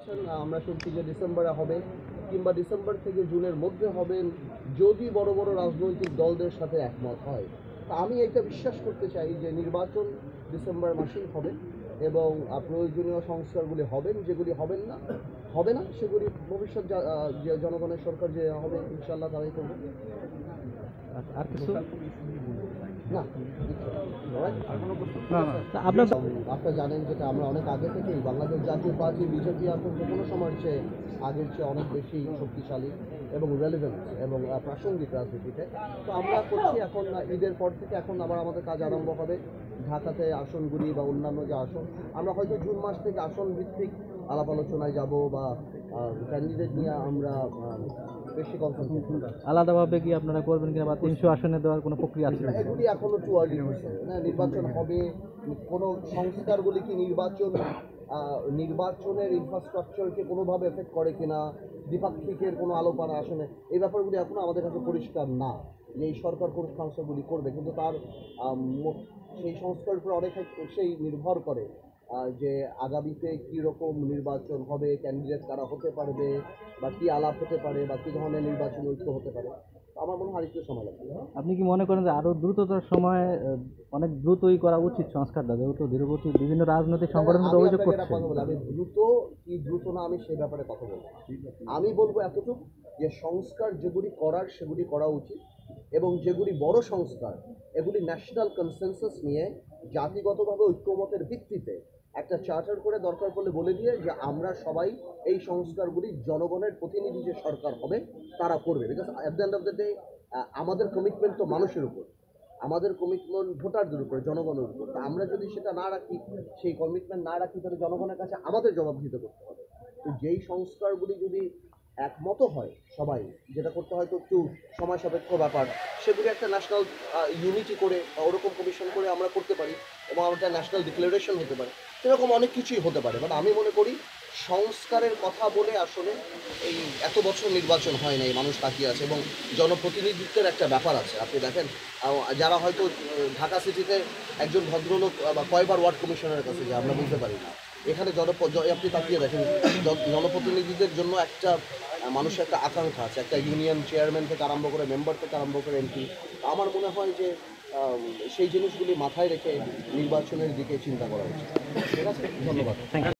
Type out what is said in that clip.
নির্বাচন আমরা শুনছি যে ডিসেম্বরে হবে কিংবা ডিসেম্বর থেকে জুনের মধ্যে হবেন যদি বড় বড় রাজনৈতিক দলদের সাথে একমত হয়। তা আমি এটা বিশ্বাস করতে চাই যে নির্বাচন ডিসেম্বর মাসেই হবে এবং প্রয়োজনীয় সংস্কারগুলি হবেন, যেগুলি হবে না সেগুলি ভবিষ্যৎ যে জনগণের সরকার যে হবে ইনশাল্লাহ তারাই করবে। আর কিছু না আপনারা জানেন যেটা আমরা অনেক আগে থেকেই বাংলাদেশ জাতীয় পার্টি বিজেপি এখন যে কোনো সময়ের চেয়ে আগের চেয়ে অনেক বেশি শক্তিশালী এবং রেলিভেন্ট এবং প্রাসঙ্গিক রাজনীতিতে। তো আমরা করছি এখন ঈদের পর থেকে এখন আবার আমাদের কাজ আরম্ভ হবে ঢাকাতে আসনগুলি বা অন্যান্য যে আসন আমরা হয়তো জুন মাস থেকে আসন ভিত্তিক আলাপ আলোচনায় যাব বা ক্যান্ডিডেট নিয়ে আমরা বেশি কনসালটেশন আলাদাভাবে কি আপনারা করবেন কিনা বা 300 আসনে দেওয়ার কোনো প্রক্রিয়া আছে? এগুলি এখনো টু আর্লি হয়েছে না। নির্বাচন হবে, কোনো সংস্কারগুলি কি নির্বাচনের ইনফ্রাস্ট্রাকচারকে কোনোভাবে এফেক্ট করে কিনা, দ্বিপাক্ষিকের কোনো আলোচনা আসনে এই ব্যাপারগুলি এখনো আমাদের কাছে পরিষ্কার না যে এই সরকার কোন সংস্কারগুলি করবে। কিন্তু তার সেই সংস্কারের উপর অনেক সেই নির্ভর করে যে আগামীতে কীরকম নির্বাচন হবে, ক্যান্ডিডেট কারা হতে পারবে বা কী আলাপ হতে পারে বা কী ধরনের নির্বাচন ঐক্য হতে পারে। আমার মনে হয় আরেকটু সময় লাগবে। আপনি কি মনে করেন যে আরও দ্রুততর সময়ে অনেক দ্রুতই করা উচিত সংস্কারটা, যেহেতু দীর্ঘবর্তী বিভিন্ন রাজনৈতিক সংগঠন অভিযোগ করছে? আমি দ্রুত না আমি সেই ব্যাপারে কথা বলবো। আমি বলবো এতটুকু যে সংস্কার যেগুলি করার সেগুলি করা উচিত এবং যেগুলি বড় সংস্কার এগুলি ন্যাশনাল কনসেনসাস নিয়ে জাতিগতভাবে ঐক্যমতের ভিত্তিতে একটা চার্টার করে দরকার পড়লে বলে দিয়ে যে আমরা সবাই এই সংস্কারগুলি জনগণের প্রতিনিধি যে সরকার হবে তারা করবে। Because at the end of the day আমাদের কমিটমেন্ট তো মানুষের উপর, আমাদের কমিটমেন্ট ভোটারদের উপরে, জনগণের উপর। তা আমরা যদি সেটা না রাখি, সেই কমিটমেন্ট না রাখি, তাহলে জনগণের কাছে আমাদের জবাবদিহিত করতে হবে। তো যেই সংস্কারগুলি যদি একমত হয় সবাই, যেটা করতে হয়তো একটু সময় সাপেক্ষ ব্যাপার, সেগুলি একটা ন্যাশনাল ইউনিটি করে ওরকম কমিশন করে আমরা করতে পারি এবং একটা ন্যাশনাল ডিক্লারেশন হতে পারে। সেরকম অনেক কিছুই হতে পারে। বাট আমি মনে করি সংস্কারের কথা বলে আসলে এই এত বছর নির্বাচন হয় নাই, মানুষ তাকিয়ে আছে এবং জনপ্রতিনিধিত্বের একটা ব্যাপার আছে। আপনি দেখেন যারা হয়তো ঢাকা সিটিতে একজন ভদ্রলোক বা কয়বার ওয়ার্ড কমিশনের কাছে যায় আমরা বলতে পারি না। এখানে আপনি তাকিয়ে দেখেন জনপ্রতিনিধিদের জন্য একটা মানুষের একটা আকাঙ্ক্ষা আছে, একটা ইউনিয়ন চেয়ারম্যান থেকে আরম্ভ করে মেম্বার থেকে আরম্ভ করে এমপি। আমার মনে হয় যে সেই জিনিসগুলি মাথায় রেখে নির্বাচনের দিকে চিন্তা করা উচিত। ঠিক আছে, ধন্যবাদ।